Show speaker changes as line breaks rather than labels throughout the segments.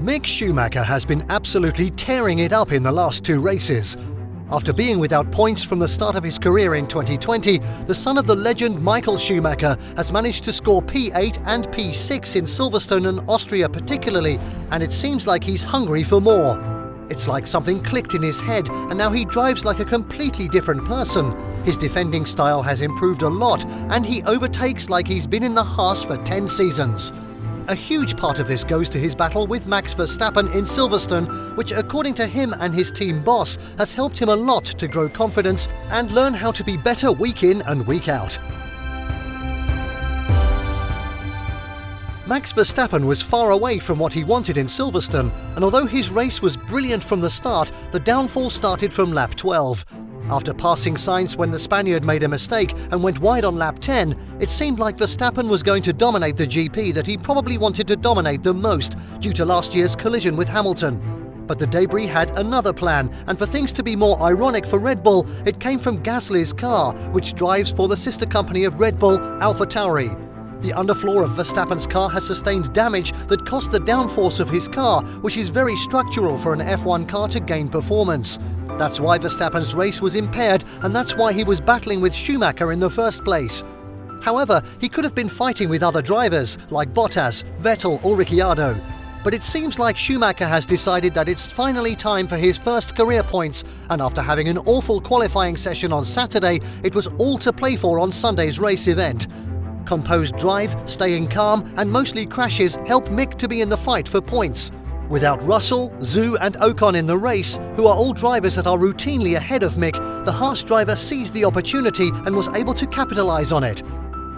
Mick Schumacher has been absolutely tearing it up in the last two races. After being without points from the start of his career in 2020, the son of the legend Michael Schumacher has managed to score P8 and P6 in Silverstone and Austria particularly, and it seems like he's hungry for more. It's like something clicked in his head, and now he drives like a completely different person. His defending style has improved a lot, and he overtakes like he's been in the Haas for 10 seasons. A huge part of this goes to his battle with Max Verstappen in Silverstone, which according to him and his team boss has helped him a lot to grow confidence and learn how to be better week in and week out. Max Verstappen was far away from what he wanted in Silverstone, and although his race was brilliant from the start, the downfall started from lap 12. After passing Sainz when the Spaniard made a mistake and went wide on lap 10, it seemed like Verstappen was going to dominate the GP that he probably wanted to dominate the most due to last year's collision with Hamilton. But the debris had another plan, and for things to be more ironic for Red Bull, it came from Gasly's car, which drives for the sister company of Red Bull, AlphaTauri. The underfloor of Verstappen's car has sustained damage that cost the downforce of his car, which is very structural for an F1 car to gain performance. That's why Verstappen's race was impaired, and that's why he was battling with Schumacher in the first place. However, he could have been fighting with other drivers like Bottas, Vettel or Ricciardo. But it seems like Schumacher has decided that it's finally time for his first career points, and after having an awful qualifying session on Saturday, it was all to play for on Sunday's race event. Composed drive, staying calm and mostly crashes help Mick to be in the fight for points. Without Russell, Zhou and Ocon in the race, who are all drivers that are routinely ahead of Mick, the Haas driver seized the opportunity and was able to capitalise on it.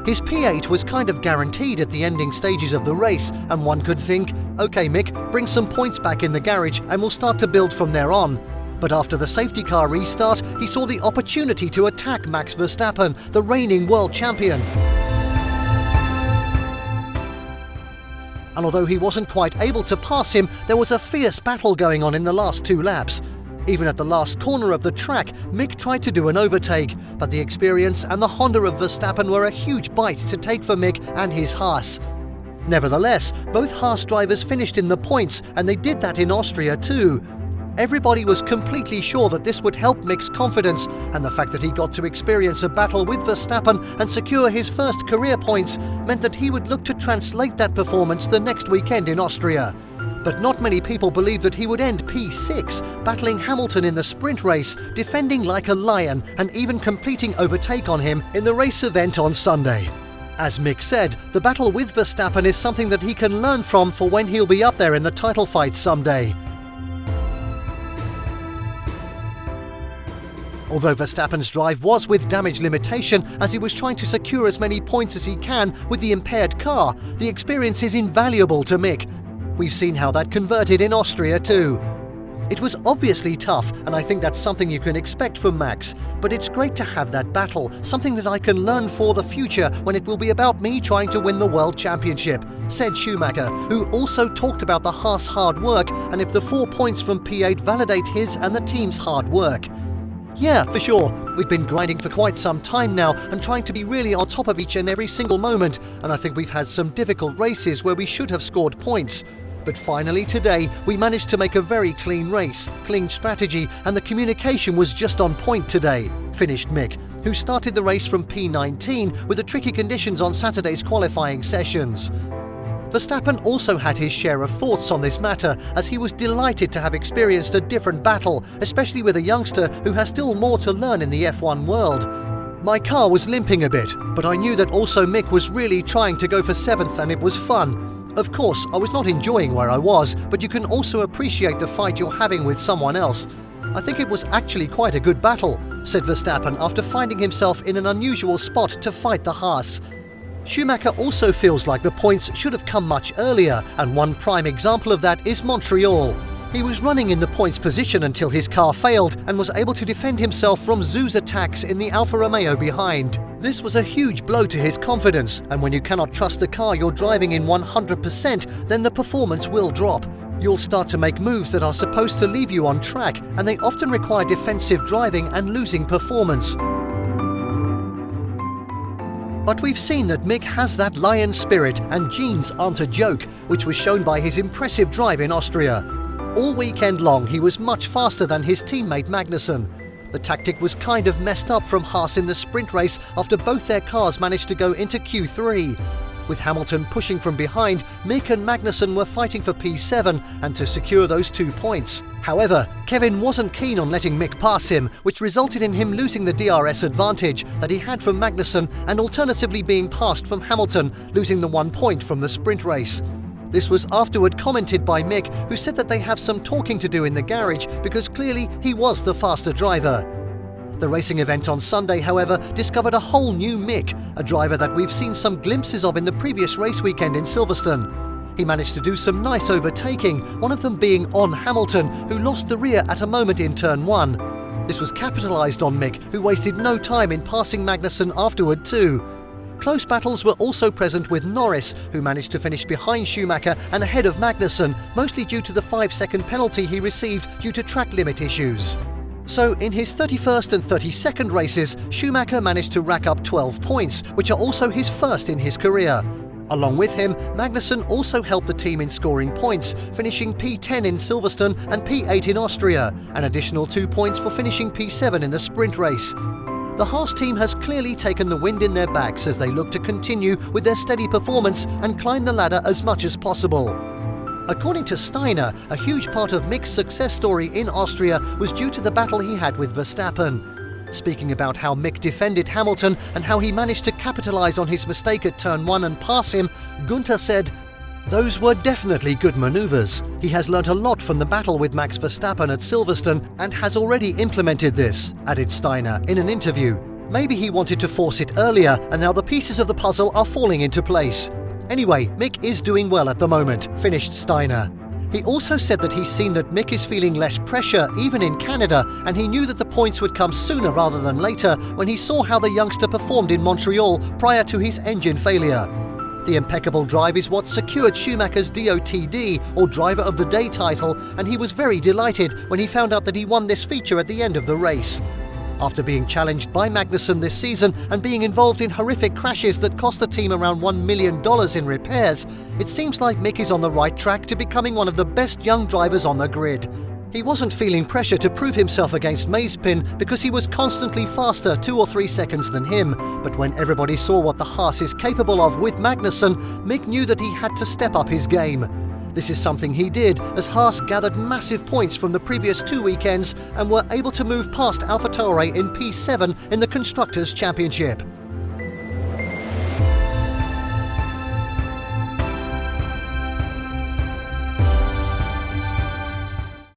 His P8 was kind of guaranteed at the ending stages of the race, and one could think, okay Mick, bring some points back in the garage and we'll start to build from there on. But after the safety car restart, he saw the opportunity to attack Max Verstappen, the reigning world champion. And although he wasn't quite able to pass him, there was a fierce battle going on in the last two laps. Even at the last corner of the track, Mick tried to do an overtake, but the experience and the Honda of Verstappen were a huge bite to take for Mick and his Haas. Nevertheless, both Haas drivers finished in the points, and they did that in Austria too. Everybody was completely sure that this would help Mick's confidence, and the fact that he got to experience a battle with Verstappen and secure his first career points meant that he would look to translate that performance the next weekend in Austria. But not many people believed that he would end P6, battling Hamilton in the sprint race, defending like a lion and even completing overtake on him in the race event on Sunday. As Mick said, the battle with Verstappen is something that he can learn from for when he'll be up there in the title fight someday. Although Verstappen's drive was with damage limitation as he was trying to secure as many points as he can with the impaired car, the experience is invaluable to Mick. We've seen how that converted in Austria too. It was obviously tough, and I think that's something you can expect from Max, but it's great to have that battle, something that I can learn for the future when it will be about me trying to win the World Championship, said Schumacher, who also talked about the Haas hard work and if the 4 points from P8 validate his and the team's hard work. Yeah, for sure. We've been grinding for quite some time now and trying to be really on top of each and every single moment, and I think we've had some difficult races where we should have scored points. But finally today, we managed to make a very clean race, clean strategy, and the communication was just on point today, finished Mick, who started the race from P19 with the tricky conditions on Saturday's qualifying sessions. Verstappen also had his share of thoughts on this matter, as he was delighted to have experienced a different battle, especially with a youngster who has still more to learn in the F1 world. My car was limping a bit, but I knew that also Mick was really trying to go for 7th and it was fun. Of course, I was not enjoying where I was, but you can also appreciate the fight you're having with someone else. I think it was actually quite a good battle, said Verstappen after finding himself in an unusual spot to fight the Haas. Schumacher also feels like the points should have come much earlier, and one prime example of that is Montreal. He was running in the points position until his car failed and was able to defend himself from Zhou's attacks in the Alfa Romeo behind. This was a huge blow to his confidence, and when you cannot trust the car you're driving in 100%, then the performance will drop. You'll start to make moves that are supposed to leave you on track, and they often require defensive driving and losing performance. But we've seen that Mick has that lion spirit, and genes aren't a joke, which was shown by his impressive drive in Austria. All weekend long he was much faster than his teammate Magnussen. The tactic was kind of messed up from Haas in the sprint race after both their cars managed to go into Q3. With Hamilton pushing from behind, Mick and Magnussen were fighting for P7 and to secure those 2 points. However, Kevin wasn't keen on letting Mick pass him, which resulted in him losing the DRS advantage that he had from Magnussen and alternatively being passed from Hamilton, losing the 1 point from the sprint race. This was afterward commented by Mick, who said that they have some talking to do in the garage because clearly he was the faster driver. The racing event on Sunday, however, discovered a whole new Mick, a driver that we've seen some glimpses of in the previous race weekend in Silverstone. He managed to do some nice overtaking, one of them being on Hamilton, who lost the rear at a moment in turn 1. This was capitalised on Mick, who wasted no time in passing Magnussen afterward too. Close battles were also present with Norris, who managed to finish behind Schumacher and ahead of Magnussen, mostly due to the 5-second penalty he received due to track limit issues. So in his 31st and 32nd races, Schumacher managed to rack up 12 points, which are also his first in his career. Along with him, Magnussen also helped the team in scoring points, finishing P10 in Silverstone and P8 in Austria, an additional 2 points for finishing P7 in the sprint race. The Haas team has clearly taken the wind in their backs as they look to continue with their steady performance and climb the ladder as much as possible. According to Steiner, a huge part of Mick's success story in Austria was due to the battle he had with Verstappen. Speaking about how Mick defended Hamilton and how he managed to capitalise on his mistake at turn 1 and pass him, Gunther said, "Those were definitely good manoeuvres. He has learnt a lot from the battle with Max Verstappen at Silverstone and has already implemented this," added Steiner in an interview. "Maybe he wanted to force it earlier and now the pieces of the puzzle are falling into place. Anyway, Mick is doing well at the moment," finished Steiner. He also said that he's seen that Mick is feeling less pressure even in Canada, and he knew that the points would come sooner rather than later when he saw how the youngster performed in Montreal prior to his engine failure. The impeccable drive is what secured Schumacher's DOTD, or Driver of the Day title, and he was very delighted when he found out that he won this feature at the end of the race. After being challenged by Magnussen this season and being involved in horrific crashes that cost the team around $1 million in repairs, it seems like Mick is on the right track to becoming one of the best young drivers on the grid. He wasn't feeling pressure to prove himself against Mazepin because he was constantly faster 2 or 3 seconds than him, but when everybody saw what the Haas is capable of with Magnussen, Mick knew that he had to step up his game. This is something he did, as Haas gathered massive points from the previous 2 weekends and were able to move past AlphaTauri in P7 in the Constructors' Championship.